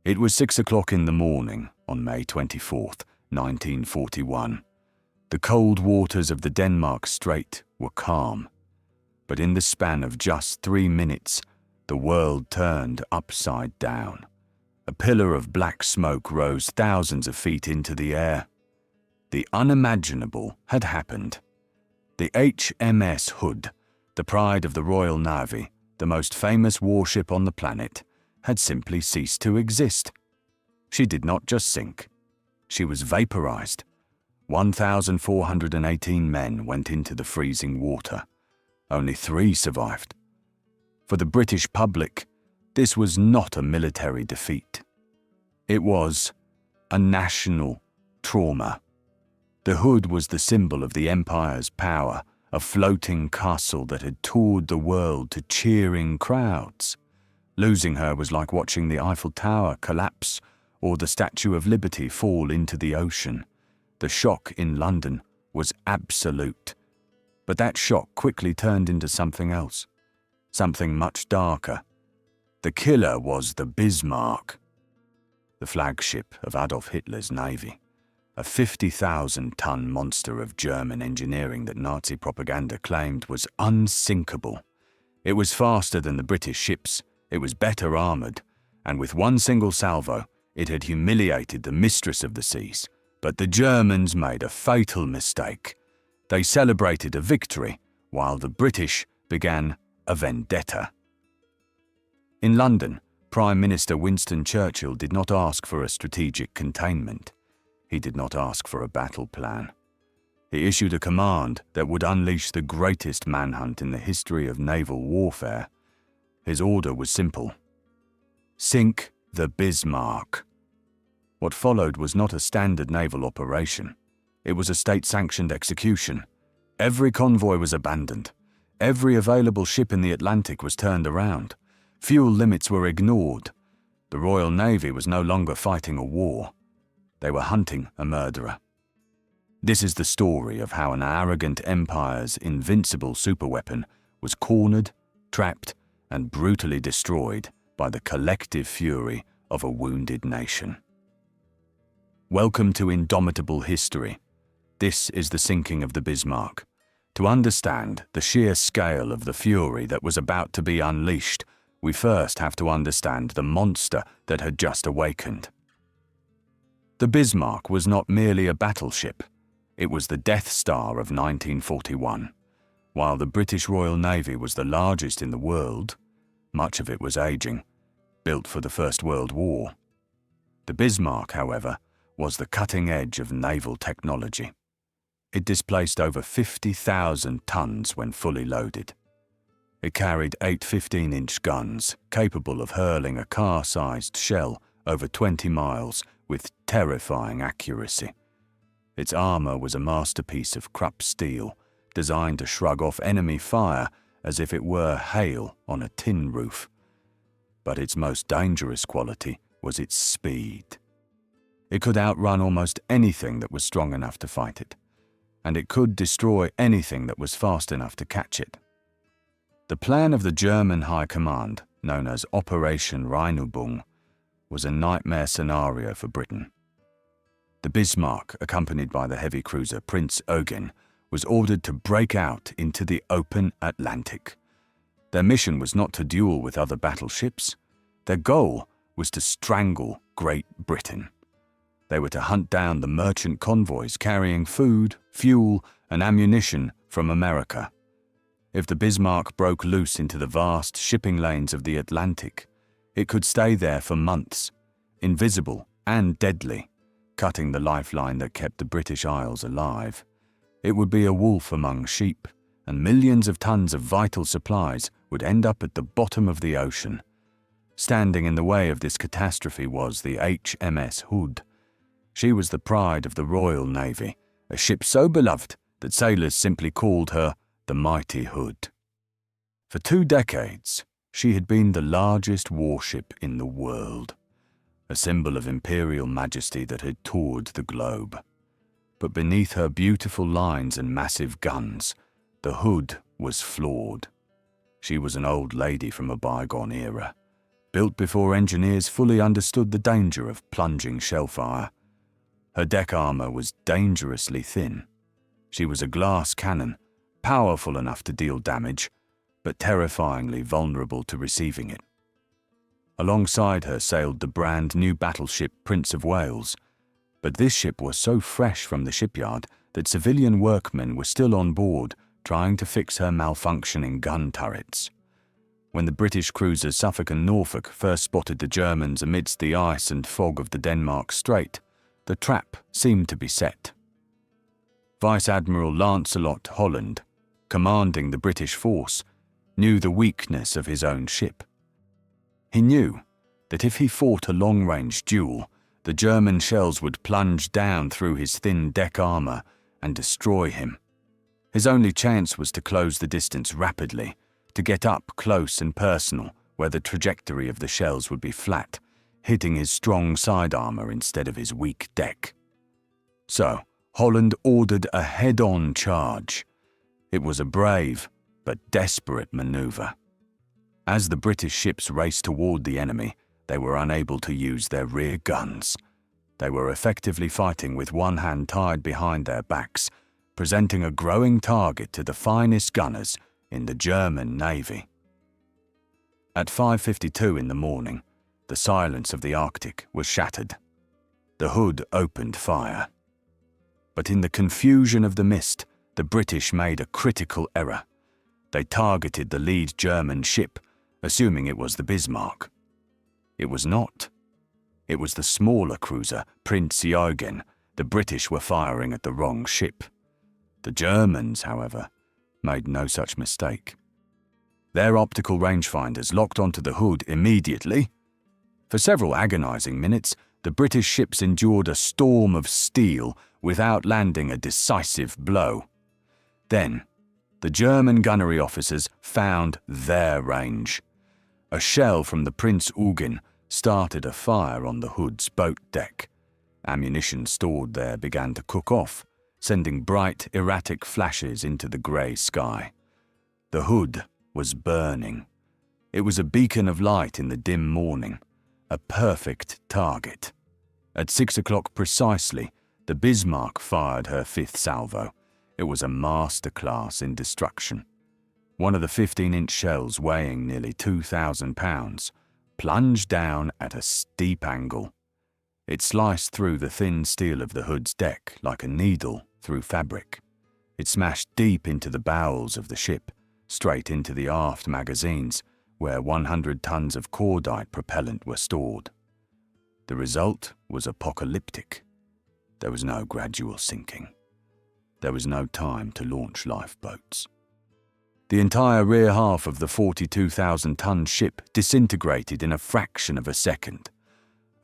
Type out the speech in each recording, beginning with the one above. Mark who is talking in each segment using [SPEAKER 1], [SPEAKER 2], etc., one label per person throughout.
[SPEAKER 1] It was 6 o'clock in the morning on May 24th, 1941. The cold waters of the Denmark Strait were calm, but in the span of just 3 minutes, the world turned upside down. A pillar of black smoke rose thousands of feet into the air. The unimaginable had happened. The HMS Hood, the pride of the Royal Navy, the most famous warship on the planet, had simply ceased to exist. She did not just sink. She was vaporized. 1,418 men went into the freezing water. Only 3 survived. For the British public, this was not a military defeat. It was a national trauma. The Hood was the symbol of the Empire's power, a floating castle that had toured the world to cheering crowds. Losing her was like watching the Eiffel Tower collapse or the Statue of Liberty fall into the ocean. The shock in London was absolute. But that shock quickly turned into something else, something much darker. The killer was the Bismarck, the flagship of Adolf Hitler's navy, a 50,000-ton monster of German engineering that Nazi propaganda claimed was unsinkable. It was faster than the British ships, it was better armoured, and with one single salvo, it had humiliated the mistress of the seas. But the Germans made a fatal mistake. They celebrated a victory, while the British began a vendetta. In London, Prime Minister Winston Churchill did not ask for a strategic containment. He did not ask for a battle plan. He issued a command that would unleash the greatest manhunt in the history of naval warfare. His order was simple: sink the Bismarck. What followed was not a standard naval operation. It was a state-sanctioned execution. Every convoy was abandoned. Every available ship in the Atlantic was turned around. Fuel limits were ignored. The Royal Navy was no longer fighting a war. They were hunting a murderer. This is the story of how an arrogant empire's invincible superweapon was cornered, trapped, and brutally destroyed by the collective fury of a wounded nation. Welcome to indomitable history. This is the sinking of the Bismarck. To understand the sheer scale of the fury that was about to be unleashed, we first have to understand the monster that had just awakened. The Bismarck was not merely a battleship. It was the Death Star of 1941. While the British Royal Navy was the largest in the world, much of it was aging, built for the First World War. The Bismarck, however, was the cutting edge of naval technology. It displaced over 50,000 tons when fully loaded. It carried 8 15-inch guns, capable of hurling a car-sized shell over 20 miles with terrifying accuracy. Its armor was a masterpiece of Krupp steel, designed to shrug off enemy fire as if it were hail on a tin roof. But its most dangerous quality was its speed. It could outrun almost anything that was strong enough to fight it, and it could destroy anything that was fast enough to catch it. The plan of the German High Command, known as Operation Rheinübung, was a nightmare scenario for Britain. The Bismarck, accompanied by the heavy cruiser Prince Eugen, was ordered to break out into the open Atlantic. Their mission was not to duel with other battleships. Their goal was to strangle Great Britain. They were to hunt down the merchant convoys carrying food, fuel, and ammunition from America. If the Bismarck broke loose into the vast shipping lanes of the Atlantic, it could stay there for months, invisible and deadly, cutting the lifeline that kept the British Isles alive. It would be a wolf among sheep, and millions of tons of vital supplies would end up at the bottom of the ocean. Standing in the way of this catastrophe was the HMS Hood. She was the pride of the Royal Navy, a ship so beloved that sailors simply called her the Mighty Hood. For 2 decades, she had been the largest warship in the world, a symbol of imperial majesty that had toured the globe. But beneath her beautiful lines and massive guns, the Hood was flawed. She was an old lady from a bygone era, built before engineers fully understood the danger of plunging shell fire. Her deck armor was dangerously thin. She was a glass cannon, powerful enough to deal damage, but terrifyingly vulnerable to receiving it. Alongside her sailed the brand new battleship Prince of Wales, but this ship was so fresh from the shipyard that civilian workmen were still on board trying to fix her malfunctioning gun turrets. When the British cruisers Suffolk and Norfolk first spotted the Germans amidst the ice and fog of the Denmark Strait, the trap seemed to be set. Vice Admiral Lancelot Holland, commanding the British force, knew the weakness of his own ship. He knew that if he fought a long-range duel, the German shells would plunge down through his thin deck armor and destroy him. His only chance was to close the distance rapidly, to get up close and personal where the trajectory of the shells would be flat, hitting his strong side armor instead of his weak deck. So, Holland ordered a head-on charge. It was a brave but desperate maneuver. As the British ships raced toward the enemy, they were unable to use their rear guns. They were effectively fighting with one hand tied behind their backs, presenting a growing target to the finest gunners in the German Navy. At 5:52 in the morning, the silence of the Arctic was shattered. The Hood opened fire. But in the confusion of the mist, the British made a critical error. They targeted the lead German ship, assuming it was the Bismarck. It was not. It was the smaller cruiser, Prinz Eugen. The British were firing at the wrong ship. The Germans, however, made no such mistake. Their optical rangefinders locked onto the Hood immediately. For several agonizing minutes, the British ships endured a storm of steel without landing a decisive blow. Then, the German gunnery officers found their range. A shell from the Prinz Eugen started a fire on the Hood's boat deck. Ammunition stored there began to cook off, sending bright, erratic flashes into the grey sky. The Hood was burning. It was a beacon of light in the dim morning, a perfect target. At 6 o'clock precisely, the Bismarck fired her fifth salvo. It was a masterclass in destruction. One of the 15-inch shells, weighing nearly 2,000 pounds, plunged down at a steep angle. It sliced through the thin steel of the Hood's deck like a needle through fabric. It smashed deep into the bowels of the ship, straight into the aft magazines, where 100 tons of cordite propellant were stored. The result was apocalyptic. There was no gradual sinking. There was no time to launch lifeboats. The entire rear half of the 42,000-ton ship disintegrated in a fraction of a second.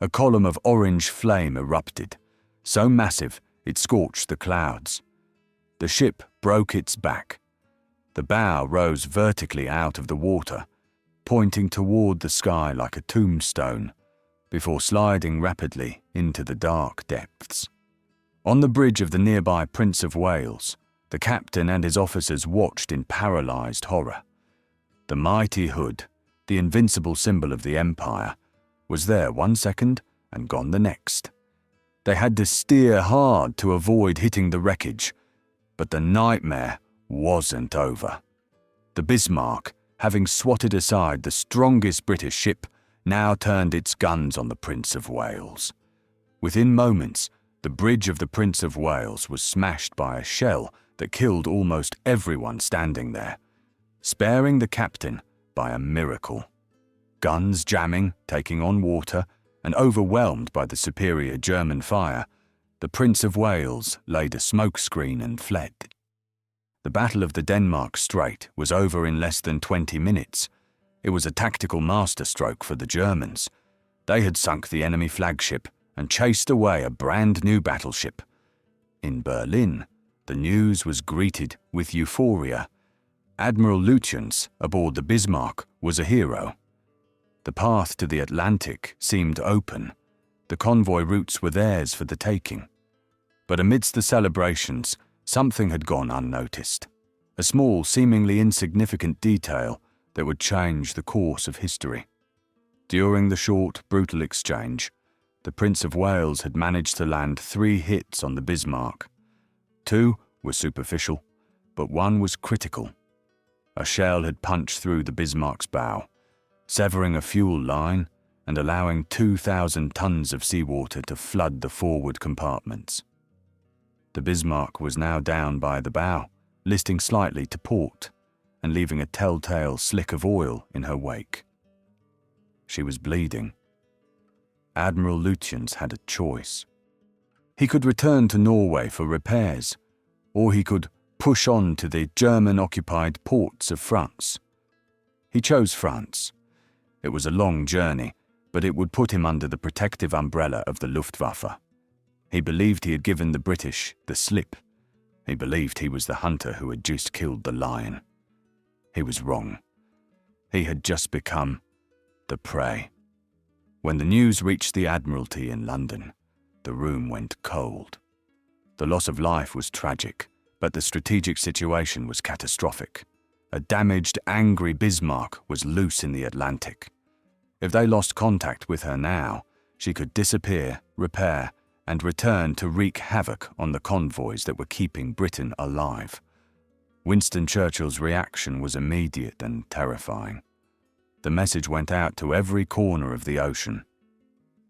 [SPEAKER 1] A column of orange flame erupted, so massive it scorched the clouds. The ship broke its back. The bow rose vertically out of the water, pointing toward the sky like a tombstone, before sliding rapidly into the dark depths. On the bridge of the nearby Prince of Wales, the captain and his officers watched in paralyzed horror. The mighty Hood, the invincible symbol of the Empire, was there 1 second and gone the next. They had to steer hard to avoid hitting the wreckage, but the nightmare wasn't over. The Bismarck, having swatted aside the strongest British ship, now turned its guns on the Prince of Wales. Within moments, the bridge of the Prince of Wales was smashed by a shell that killed almost everyone standing there, sparing the captain by a miracle. Guns jamming, taking on water, and overwhelmed by the superior German fire, the Prince of Wales laid a smokescreen and fled. The Battle of the Denmark Strait was over in less than 20 minutes. It was a tactical masterstroke for the Germans. They had sunk the enemy flagship and chased away a brand new battleship. In Berlin, the news was greeted with euphoria. Admiral Lütjens aboard the Bismarck was a hero. The path to the Atlantic seemed open. The convoy routes were theirs for the taking. But amidst the celebrations, something had gone unnoticed. A small, seemingly insignificant detail that would change the course of history. During the short, brutal exchange, the Prince of Wales had managed to land 3 hits on the Bismarck. 2 were superficial, but 1 was critical. A shell had punched through the Bismarck's bow, severing a fuel line and allowing 2,000 tons of seawater to flood the forward compartments. The Bismarck was now down by the bow, listing slightly to port and leaving a telltale slick of oil in her wake. She was bleeding. Admiral Lutyens had a choice. He could return to Norway for repairs, or he could push on to the German-occupied ports of France. He chose France. It was a long journey, but it would put him under the protective umbrella of the Luftwaffe. He believed he had given the British the slip. He believed he was the hunter who had just killed the lion. He was wrong. He had just become the prey. When the news reached the Admiralty in London, the room went cold. The loss of life was tragic, but the strategic situation was catastrophic. A damaged, angry Bismarck was loose in the Atlantic. If they lost contact with her now, she could disappear, repair, and return to wreak havoc on the convoys that were keeping Britain alive. Winston Churchill's reaction was immediate and terrifying. The message went out to every corner of the ocean.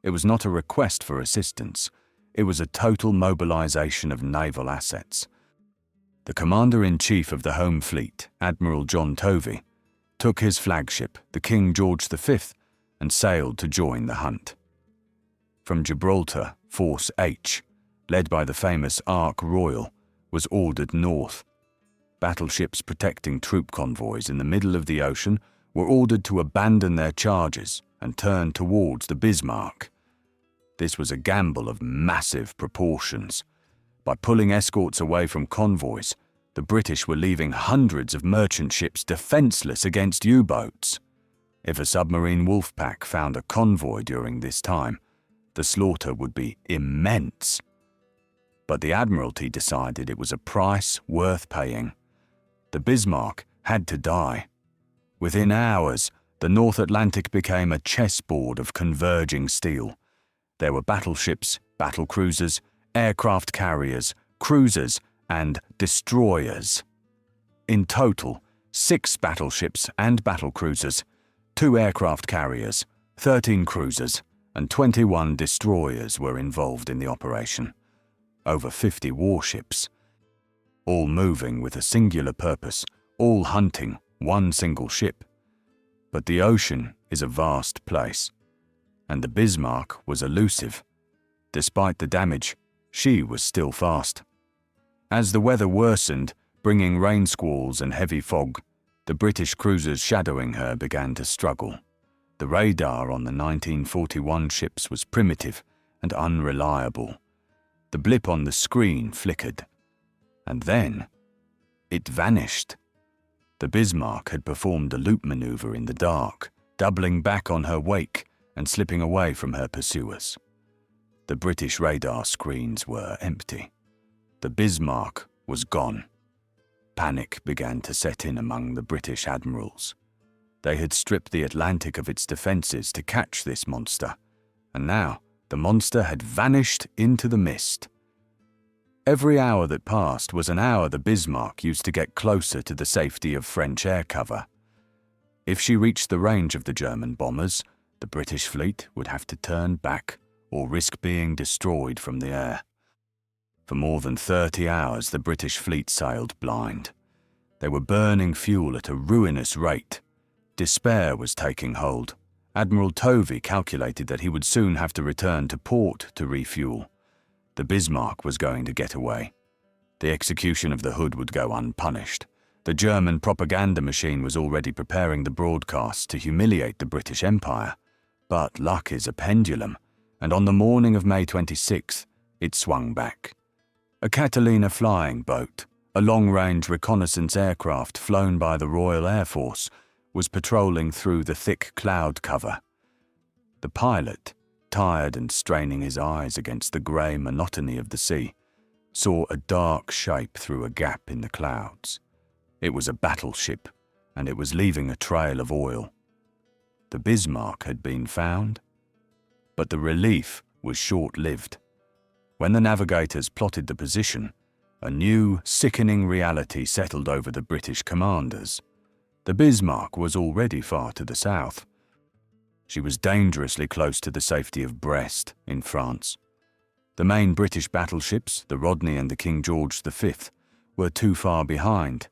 [SPEAKER 1] It was not a request for assistance. It was a total mobilization of naval assets. The Commander-in-Chief of the Home Fleet, Admiral John Tovey, took his flagship, the King George V, and sailed to join the hunt. From Gibraltar, Force H, led by the famous Ark Royal, was ordered north. Battleships protecting troop convoys in the middle of the ocean were ordered to abandon their charges and turn towards the Bismarck. This was a gamble of massive proportions. By pulling escorts away from convoys, the British were leaving hundreds of merchant ships defenseless against U-boats. If a submarine wolf pack found a convoy during this time, the slaughter would be immense. But the Admiralty decided it was a price worth paying. The Bismarck had to die. Within hours, the North Atlantic became a chessboard of converging steel. There were battleships, battlecruisers, aircraft carriers, cruisers, and destroyers. In total, 6 battleships and battlecruisers, 2 aircraft carriers, 13 cruisers, and 21 destroyers were involved in the operation. Over 50 warships, all moving with a singular purpose, all hunting one single ship. But the ocean is a vast place, and the Bismarck was elusive. Despite the damage, she was still fast. As the weather worsened, bringing rain squalls and heavy fog, the British cruisers shadowing her began to struggle. The radar on the 1941 ships was primitive and unreliable. The blip on the screen flickered. And then, it vanished. The Bismarck had performed a loop maneuver in the dark, doubling back on her wake and slipping away from her pursuers. The British radar screens were empty. The Bismarck was gone. Panic began to set in among the British admirals. They had stripped the Atlantic of its defences to catch this monster, and now the monster had vanished into the mist. Every hour that passed was an hour the Bismarck used to get closer to the safety of French air cover. If she reached the range of the German bombers, the British fleet would have to turn back or risk being destroyed from the air. For more than 30 hours, the British fleet sailed blind. They were burning fuel at a ruinous rate. Despair was taking hold. Admiral Tovey calculated that he would soon have to return to port to refuel. The Bismarck was going to get away. The execution of the Hood would go unpunished. The German propaganda machine was already preparing the broadcasts to humiliate the British Empire. But luck is a pendulum, and on the morning of May 26th, it swung back. A Catalina flying boat, a long-range reconnaissance aircraft flown by the Royal Air Force, was patrolling through the thick cloud cover. The pilot, tired and straining his eyes against the grey monotony of the sea, saw a dark shape through a gap in the clouds. It was a battleship, and it was leaving a trail of oil. The Bismarck had been found. But the relief was short-lived. When the navigators plotted the position, a new, sickening reality settled over the British commanders. The Bismarck was already far to the south. She was dangerously close to the safety of Brest in France. The main British battleships, the Rodney and the King George V, were too far behind.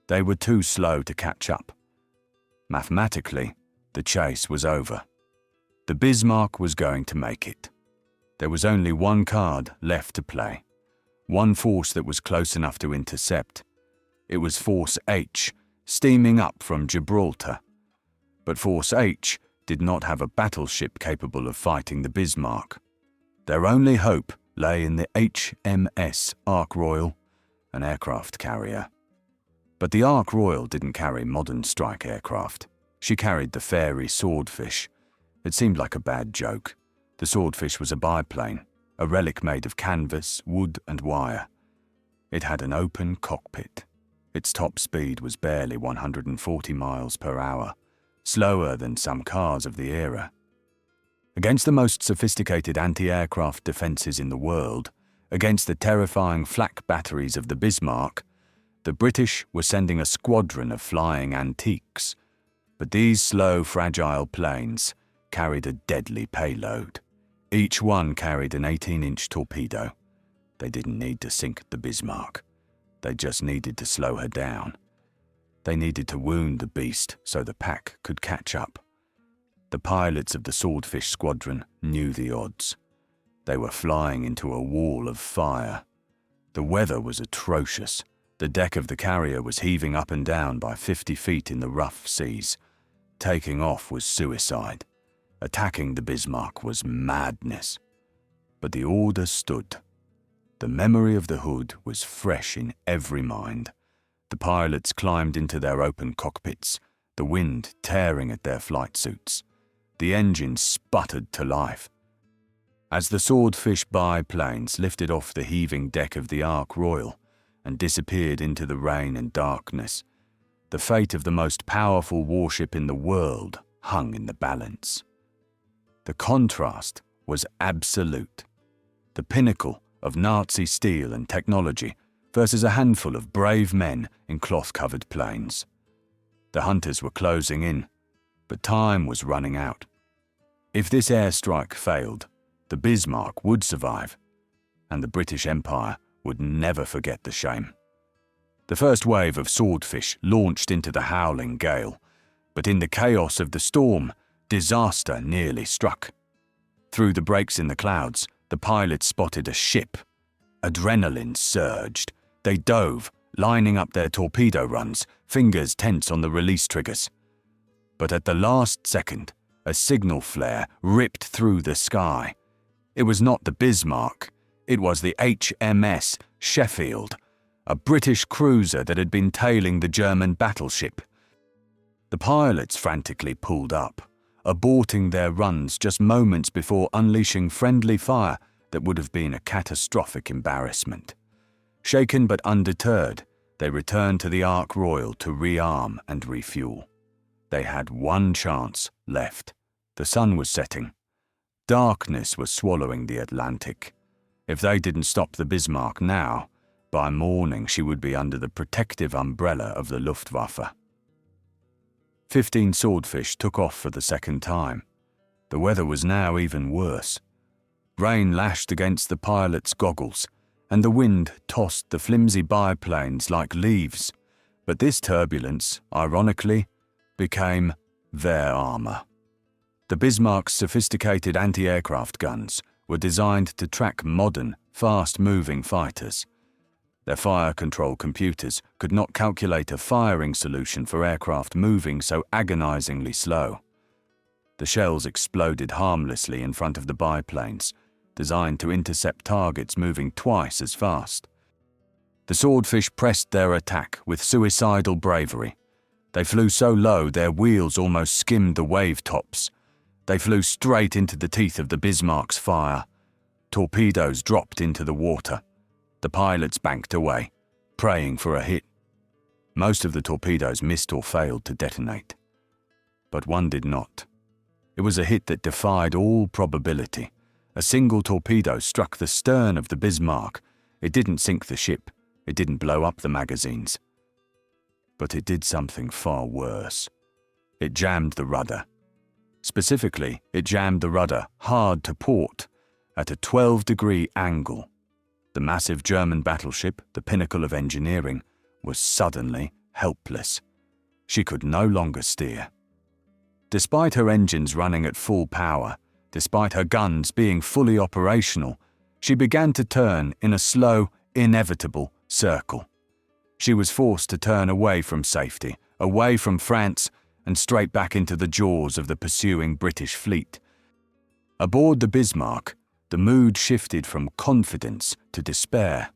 [SPEAKER 1] They were too slow to catch up. Mathematically, the chase was over. The Bismarck was going to make it. There was only one card left to play, one force that was close enough to intercept. It was Force H, steaming up from Gibraltar. But Force H did not have a battleship capable of fighting the Bismarck. Their only hope lay in the HMS Royal, an aircraft carrier. But the Royal didn't carry modern strike aircraft. She carried the fairy Swordfish. It seemed like a bad joke. The Swordfish was a biplane, a relic made of canvas, wood and wire. It had an open cockpit. Its top speed was barely 140 miles per hour, slower than some cars of the era. Against the most sophisticated anti-aircraft defences in the world, against the terrifying flak batteries of the Bismarck, the British were sending a squadron of flying antiques. But these slow, fragile planes carried a deadly payload. Each one carried an 18-inch torpedo. They didn't need to sink the Bismarck. They just needed to slow her down. They needed to wound the beast so the pack could catch up. The pilots of the Swordfish squadron knew the odds. They were flying into a wall of fire. The weather was atrocious. The deck of the carrier was heaving up and down by 50 feet in the rough seas. Taking off was suicide. Attacking the Bismarck was madness. But the order stood. The memory of the Hood was fresh in every mind. The pilots climbed into their open cockpits, the wind tearing at their flight suits. The engine sputtered to life. As the Swordfish biplanes lifted off the heaving deck of the Royal and disappeared into the rain and darkness, the fate of the most powerful warship in the world hung in the balance. The contrast was absolute. The pinnacle of Nazi steel and technology versus a handful of brave men in cloth-covered planes. The hunters were closing in, but time was running out. If this airstrike failed, the Bismarck would survive, and the British Empire would never forget the shame. The first wave of Swordfish launched into the howling gale, but in the chaos of the storm, disaster nearly struck. Through the breaks in the clouds, the pilots spotted a ship. Adrenaline surged. They dove, lining up their torpedo runs, fingers tense on the release triggers. But at the last second, a signal flare ripped through the sky. It was not the Bismarck. It was the HMS Sheffield, a British cruiser that had been tailing the German battleship. The pilots frantically pulled up, aborting their runs just moments before unleashing friendly fire that would have been a catastrophic embarrassment. Shaken but undeterred, they returned to the Royal to rearm and refuel. They had one chance left. The sun was setting. Darkness was swallowing the Atlantic. If they didn't stop the Bismarck now, by morning she would be under the protective umbrella of the Luftwaffe. 15 Swordfish took off for the second time. The weather was now even worse. Rain lashed against the pilots' goggles, and the wind tossed the flimsy biplanes like leaves. But this turbulence, ironically, became their armour. The Bismarck's sophisticated anti-aircraft guns were designed to track modern, fast-moving fighters. Their fire control computers could not calculate a firing solution for aircraft moving so agonizingly slow. The shells exploded harmlessly in front of the biplanes, designed to intercept targets moving twice as fast. The Swordfish pressed their attack with suicidal bravery. They flew so low their wheels almost skimmed the wave tops. They flew straight into the teeth of the Bismarck's fire. Torpedoes dropped into the water. The pilots banked away, praying for a hit. Most of the torpedoes missed or failed to detonate. But one did not. It was a hit that defied all probability. A single torpedo struck the stern of the Bismarck. It didn't sink the ship. It didn't blow up the magazines. But it did something far worse. It jammed the rudder. Specifically, it jammed the rudder hard to port, at a 12-degree angle. The massive German battleship, the pinnacle of engineering, was suddenly helpless. She could no longer steer. Despite her engines running at full power, despite her guns being fully operational, she began to turn in a slow, inevitable circle. She was forced to turn away from safety, away from France, and straight back into the jaws of the pursuing British fleet. Aboard the Bismarck, the mood shifted from confidence to despair.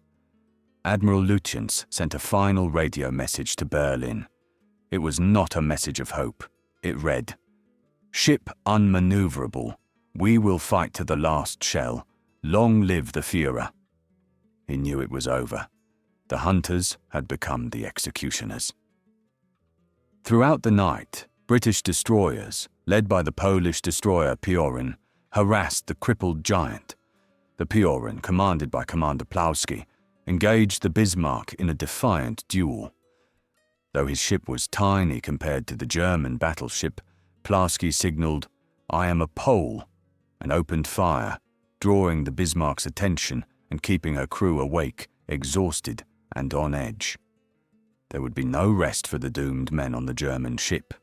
[SPEAKER 1] Admiral Lütjens sent a final radio message to Berlin. It was not a message of hope. It read, "Ship unmaneuverable. We will fight to the last shell. Long live the Führer." He knew it was over. The hunters had become the executioners. Throughout the night, British destroyers, led by the Polish destroyer Piorin, harassed the crippled giant. The Piorin, commanded by Commander Plowski, engaged the Bismarck in a defiant duel. Though his ship was tiny compared to the German battleship, Plowski signaled, "I am a Pole," and opened fire, drawing the Bismarck's attention and keeping her crew awake, exhausted and on edge. There would be no rest for the doomed men on the German ship.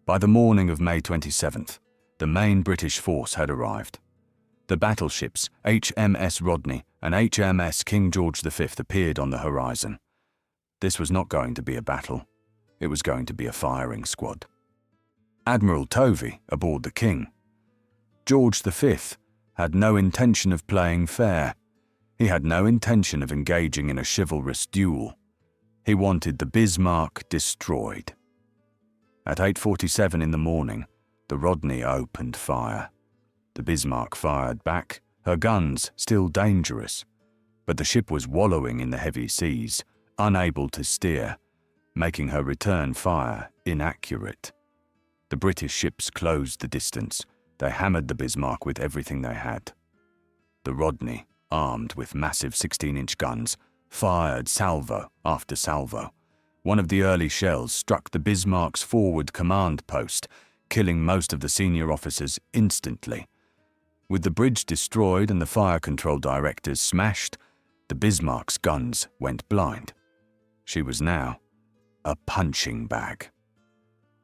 [SPEAKER 1] By the morning of May 27th, the main British force had arrived. The battleships HMS Rodney and HMS King George V appeared on the horizon. This was not going to be a battle. It was going to be a firing squad. Admiral Tovey aboard the King. George V had no intention of playing fair. He had no intention of engaging in a chivalrous duel. He wanted the Bismarck destroyed. At 8:47 in the morning, the Rodney opened fire. The Bismarck fired back, her guns still dangerous, but the ship was wallowing in the heavy seas, unable to steer, making her return fire inaccurate. The British ships closed the distance. They hammered the Bismarck with everything they had. The Rodney, armed with massive 16-inch guns, fired salvo after salvo. One of the early shells struck the Bismarck's forward command post, killing most of the senior officers instantly. With the bridge destroyed and the fire control directors smashed, the Bismarck's guns went blind. She was now a punching bag.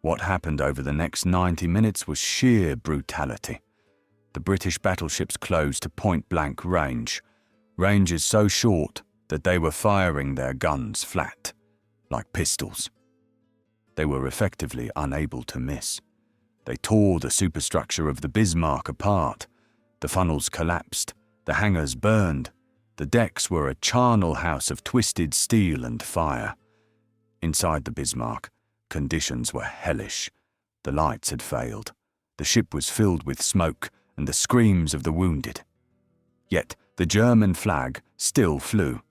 [SPEAKER 1] What happened over the next 90 minutes was sheer brutality. The British battleships closed to point-blank range, ranges so short that they were firing their guns flat, like pistols. They were effectively unable to miss. They tore the superstructure of the Bismarck apart. The funnels collapsed, the hangars burned. The decks were a charnel house of twisted steel and fire. Inside the Bismarck, conditions were hellish. The lights had failed. The ship was filled with smoke and the screams of the wounded. Yet the German flag still flew.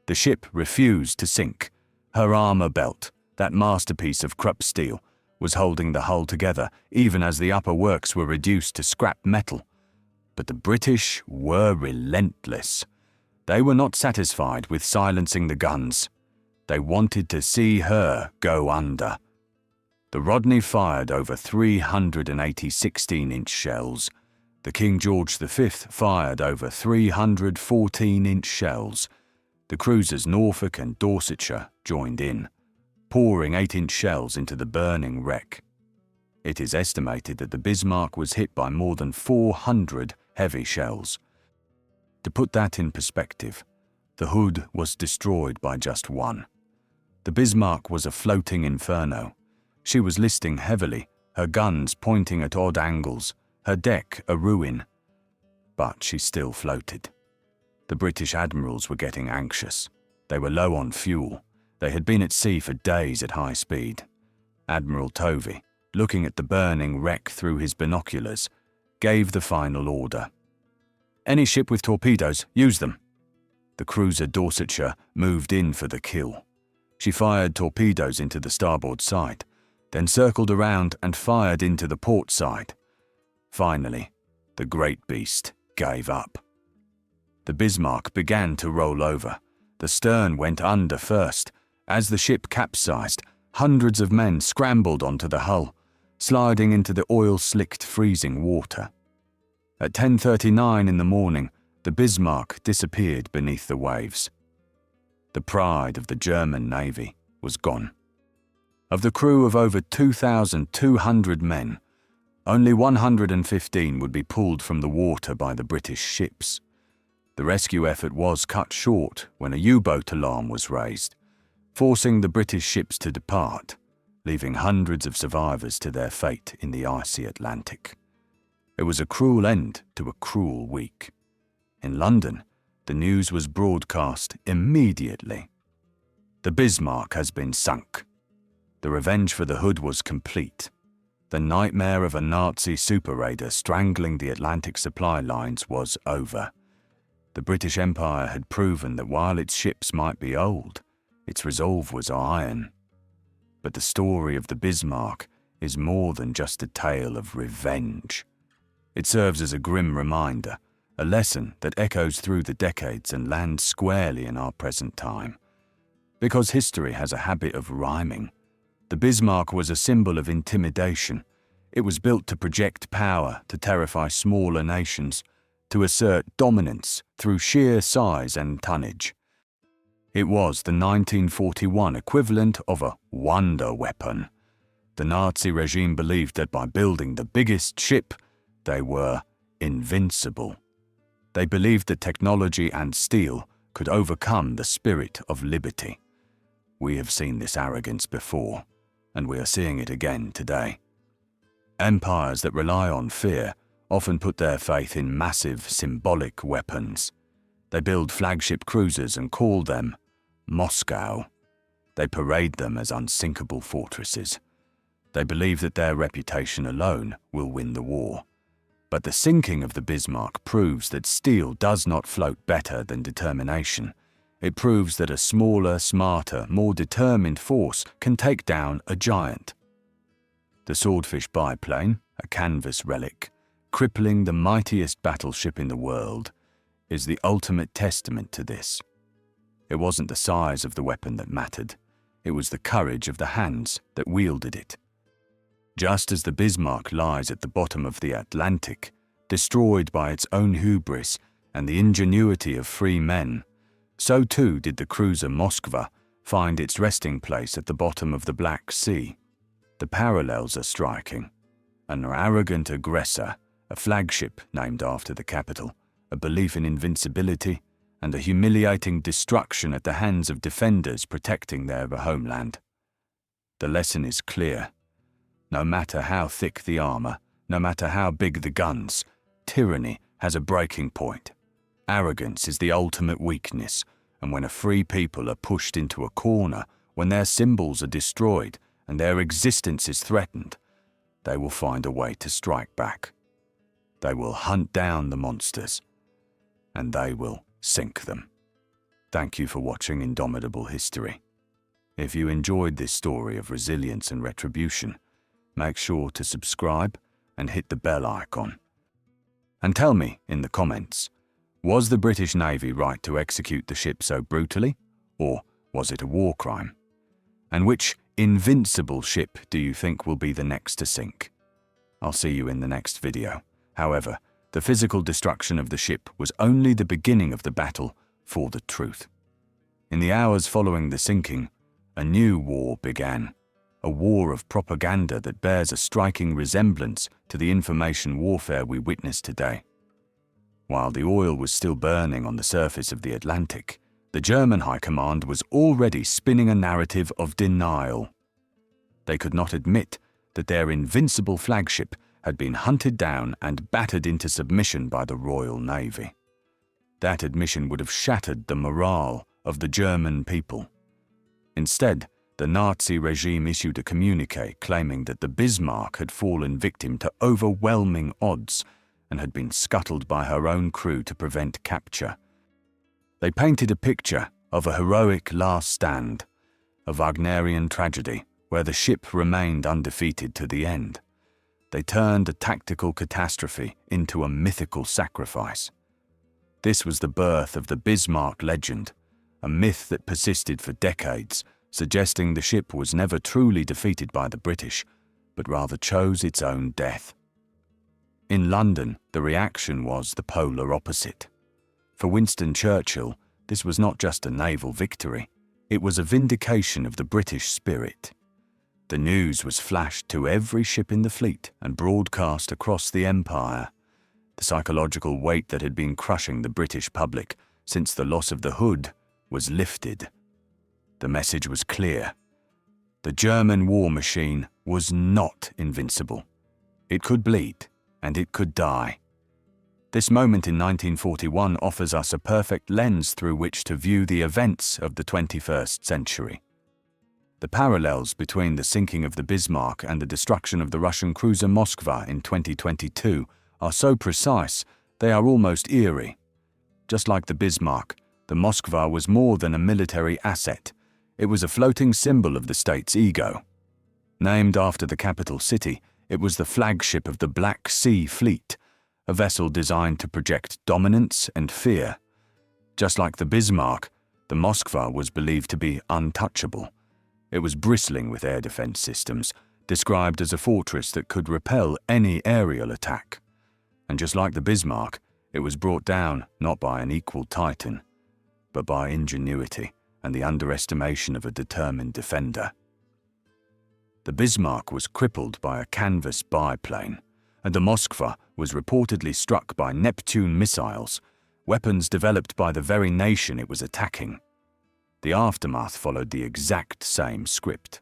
[SPEAKER 1] The ship refused to sink. Her armor belt, that masterpiece of Krupp steel, was holding the hull together even as the upper works were reduced to scrap metal. But the British were relentless. They were not satisfied with silencing the guns. They wanted to see her go under. The Rodney fired over 380 16-inch shells. The King George V fired over 300 14-inch shells. The cruisers Norfolk and Dorsetshire joined in, pouring 8-inch shells into the burning wreck. It is estimated that the Bismarck was hit by more than 400 heavy shells. To put that in perspective, the Hood was destroyed by just one. The Bismarck was a floating inferno. She was listing heavily, her guns pointing at odd angles, her deck a ruin. But she still floated. The British admirals were getting anxious. They were low on fuel. They had been at sea for days at high speed. Admiral Tovey, looking at the burning wreck through his binoculars, gave the final order. "Any ship with torpedoes, use them." The cruiser Dorsetshire moved in for the kill. She fired torpedoes into the starboard side, then circled around and fired into the port side. Finally, the great beast gave up. The Bismarck began to roll over. The stern went under first. As the ship capsized, hundreds of men scrambled onto the hull, sliding into the oil-slicked freezing water. At 10:39 in the morning, the Bismarck disappeared beneath the waves. The pride of the German Navy was gone. Of the crew of over 2,200 men, only 115 would be pulled from the water by the British ships. The rescue effort was cut short when a U-boat alarm was raised, forcing the British ships to depart, leaving hundreds of survivors to their fate in the icy Atlantic. It was a cruel end to a cruel week. In London, the news was broadcast immediately. The Bismarck has been sunk. The revenge for the Hood was complete. The nightmare of a Nazi super raider strangling the Atlantic supply lines was over. The British Empire had proven that while its ships might be old, its resolve was iron. But the story of the Bismarck is more than just a tale of revenge. It serves as a grim reminder, a lesson that echoes through the decades and lands squarely in our present time. Because history has a habit of rhyming, the Bismarck was a symbol of intimidation. It was built to project power, to terrify smaller nations, to assert dominance through sheer size and tonnage. It was the 1941 equivalent of a wonder weapon. The Nazi regime believed that by building the biggest ship, they were invincible. They believed that technology and steel could overcome the spirit of liberty. We have seen this arrogance before, and we are seeing it again today. Empires that rely on fear often put their faith in massive symbolic weapons. They build flagship cruisers and call them Moscow. They parade them as unsinkable fortresses. They believe that their reputation alone will win the war. But the sinking of the Bismarck proves that steel does not float better than determination. It proves that a smaller, smarter, more determined force can take down a giant. The Swordfish biplane, a canvas relic, crippling the mightiest battleship in the world, is the ultimate testament to this. It wasn't the size of the weapon that mattered. It was the courage of the hands that wielded it. Just as the Bismarck lies at the bottom of the Atlantic, destroyed by its own hubris and the ingenuity of free men, so too did the cruiser Moskva find its resting place at the bottom of the Black Sea. The parallels are striking. An arrogant aggressor, a flagship named after the capital, a belief in invincibility, and a humiliating destruction at the hands of defenders protecting their homeland. The lesson is clear. No matter how thick the armor, no matter how big the guns, tyranny has a breaking point. Arrogance is the ultimate weakness, and when a free people are pushed into a corner, when their symbols are destroyed and their existence is threatened, they will find a way to strike back. They will hunt down the monsters, and they will sink them. Thank you for watching Indomitable History. If you enjoyed this story of resilience and retribution, make sure to subscribe and hit the bell icon. And tell me in the comments, was the British Navy right to execute the ship so brutally, or was it a war crime? And which invincible ship do you think will be the next to sink? I'll see you in the next video. However, the physical destruction of the ship was only the beginning of the battle for the truth. In the hours following the sinking, a new war began, a war of propaganda that bears a striking resemblance to the information warfare we witness today. While the oil was still burning on the surface of the Atlantic, the German High Command was already spinning a narrative of denial. They could not admit that their invincible flagship had been hunted down and battered into submission by the Royal Navy. That admission would have shattered the morale of the German people. Instead, the Nazi regime issued a communique claiming that the Bismarck had fallen victim to overwhelming odds and had been scuttled by her own crew to prevent capture. They painted a picture of a heroic last stand, a Wagnerian tragedy where the ship remained undefeated to the end. They turned a tactical catastrophe into a mythical sacrifice. This was the birth of the Bismarck legend, a myth that persisted for decades, suggesting the ship was never truly defeated by the British, but rather chose its own death. In London, the reaction was the polar opposite. For Winston Churchill, this was not just a naval victory, it was a vindication of the British spirit. The news was flashed to every ship in the fleet and broadcast across the Empire. The psychological weight that had been crushing the British public since the loss of the Hood was lifted. The message was clear. The German war machine was not invincible. It could bleed, and it could die. This moment in 1941 offers us a perfect lens through which to view the events of the 21st century. The parallels between the sinking of the Bismarck and the destruction of the Russian cruiser Moskva in 2022 are so precise, they are almost eerie. Just like the Bismarck, the Moskva was more than a military asset. It was a floating symbol of the state's ego. Named after the capital city, it was the flagship of the Black Sea Fleet, a vessel designed to project dominance and fear. Just like the Bismarck, the Moskva was believed to be untouchable. It was bristling with air defense systems, described as a fortress that could repel any aerial attack. And just like the Bismarck, it was brought down not by an equal Titan, but by ingenuity and the underestimation of a determined defender. The Bismarck was crippled by a canvas biplane, and the Moskva was reportedly struck by Neptune missiles, weapons developed by the very nation it was attacking. The aftermath followed the exact same script.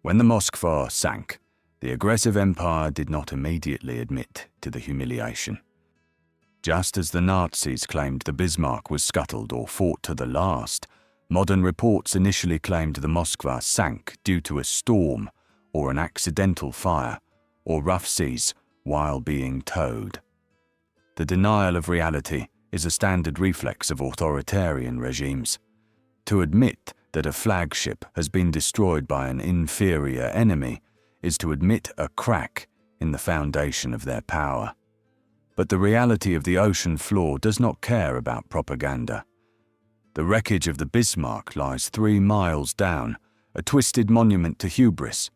[SPEAKER 1] When the Moskva sank, the aggressive empire did not immediately admit to the humiliation. Just as the Nazis claimed the Bismarck was scuttled or fought to the last, modern reports initially claimed the Moskva sank due to a storm or an accidental fire or rough seas while being towed. The denial of reality is a standard reflex of authoritarian regimes. To admit that a flagship has been destroyed by an inferior enemy is to admit a crack in the foundation of their power. But the reality of the ocean floor does not care about propaganda. The wreckage of the Bismarck lies 3 miles down, a twisted monument to hubris,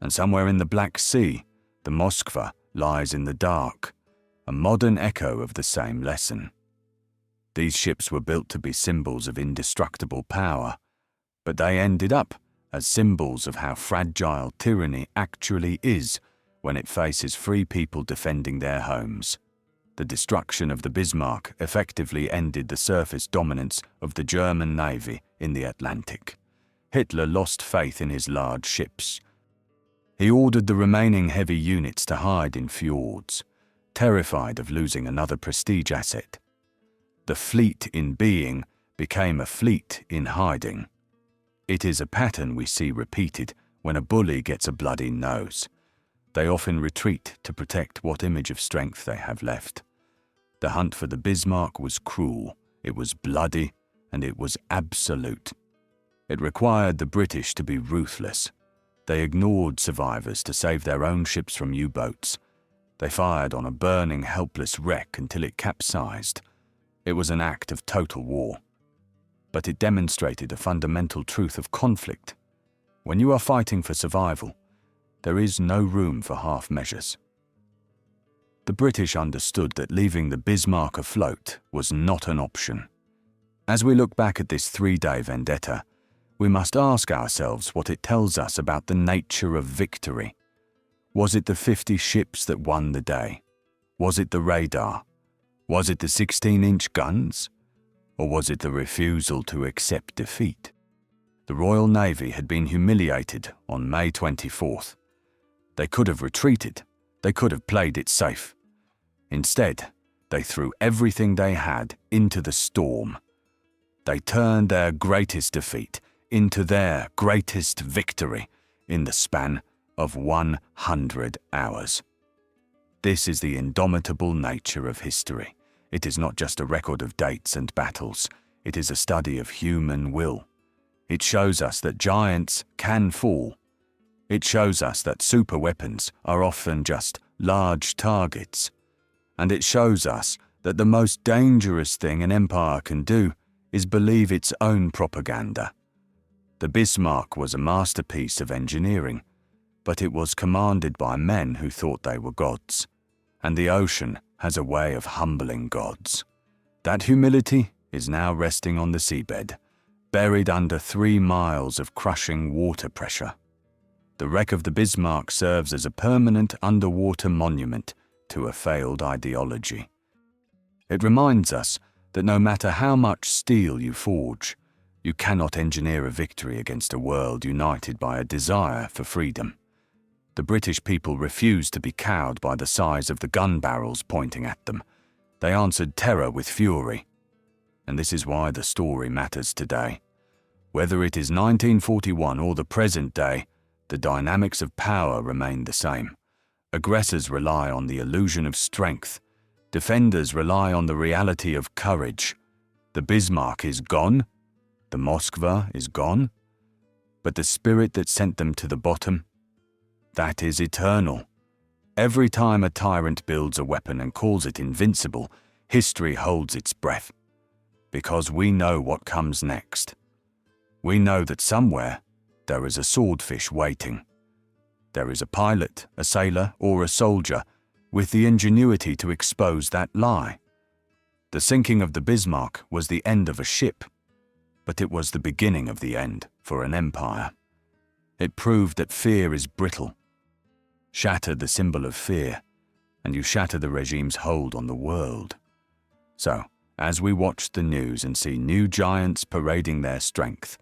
[SPEAKER 1] and somewhere in the Black Sea, the Moskva lies in the dark, a modern echo of the same lesson. These ships were built to be symbols of indestructible power, but they ended up as symbols of how fragile tyranny actually is when it faces free people defending their homes. The destruction of the Bismarck effectively ended the surface dominance of the German Navy in the Atlantic. Hitler lost faith in his large ships. He ordered the remaining heavy units to hide in fjords, terrified of losing another prestige asset. The fleet in being became a fleet in hiding. It is a pattern we see repeated when a bully gets a bloody nose. They often retreat to protect what image of strength they have left. The hunt for the Bismarck was cruel, it was bloody, and it was absolute. It required the British to be ruthless. They ignored survivors to save their own ships from U-boats. They fired on a burning, helpless wreck until it capsized. It was an act of total war. But it demonstrated a fundamental truth of conflict. When you are fighting for survival, there is no room for half measures. The British understood that leaving the Bismarck afloat was not an option. As we look back at this 3-day vendetta, we must ask ourselves what it tells us about the nature of victory. Was it the 50 ships that won the day? Was it the radar? Was it the 16-inch guns? Or was it the refusal to accept defeat? The Royal Navy had been humiliated on May 24th. They could have retreated. They could have played it safe. Instead, they threw everything they had into the storm. They turned their greatest defeat into their greatest victory in the span of 100 hours. This is the indomitable nature of history. It is not just a record of dates and battles. It is a study of human will. It shows us that giants can fall. It shows us that superweapons are often just large targets, and it shows us that the most dangerous thing an empire can do is believe its own propaganda. The Bismarck was a masterpiece of engineering, but it was commanded by men who thought they were gods, and the ocean has a way of humbling gods. That humility is now resting on the seabed, buried under 3 miles of crushing water pressure. The wreck of the Bismarck serves as a permanent underwater monument to a failed ideology. It reminds us that no matter how much steel you forge, you cannot engineer a victory against a world united by a desire for freedom. The British people refused to be cowed by the size of the gun barrels pointing at them. They answered terror with fury. And this is why the story matters today. Whether it is 1941 or the present day, the dynamics of power remain the same. Aggressors rely on the illusion of strength. Defenders rely on the reality of courage. The Bismarck is gone. The Moskva is gone. But the spirit that sent them to the bottom, that is eternal. Every time a tyrant builds a weapon and calls it invincible, history holds its breath. Because we know what comes next. We know that somewhere there is a swordfish waiting. There is a pilot, a sailor, or a soldier with the ingenuity to expose that lie. The sinking of the Bismarck was the end of a ship, but it was the beginning of the end for an empire. It proved that fear is brittle. Shatter the symbol of fear, and you shatter the regime's hold on the world. So, as we watch the news and see new giants parading their strength,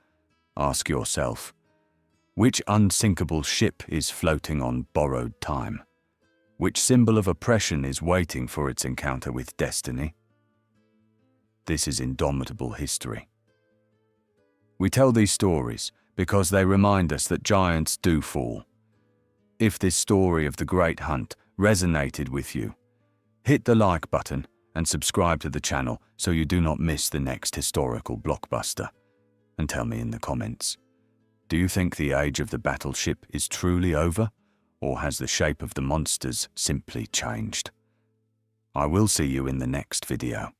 [SPEAKER 1] ask yourself, which unsinkable ship is floating on borrowed time? Which symbol of oppression is waiting for its encounter with destiny? This is indomitable history. We tell these stories because they remind us that giants do fall. If this story of the Great Hunt resonated with you, hit the like button and subscribe to the channel so you do not miss the next historical blockbuster. And tell me in the comments, do you think the age of the battleship is truly over, or has the shape of the monsters simply changed? I will see you in the next video.